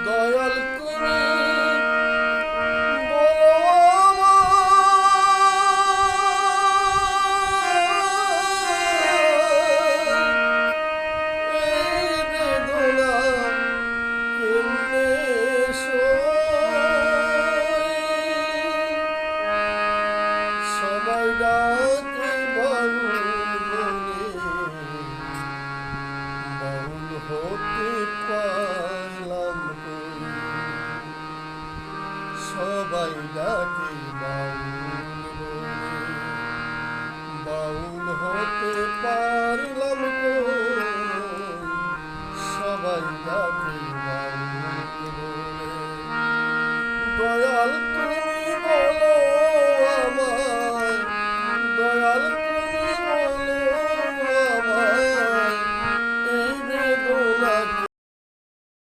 দয়াল করে বলো এই বেদনা কেমনে সবাই ডাকে বাউল বলে বাউল হতে পারলাম কই সবাই ডাকে বাউল বলে বাউল হতে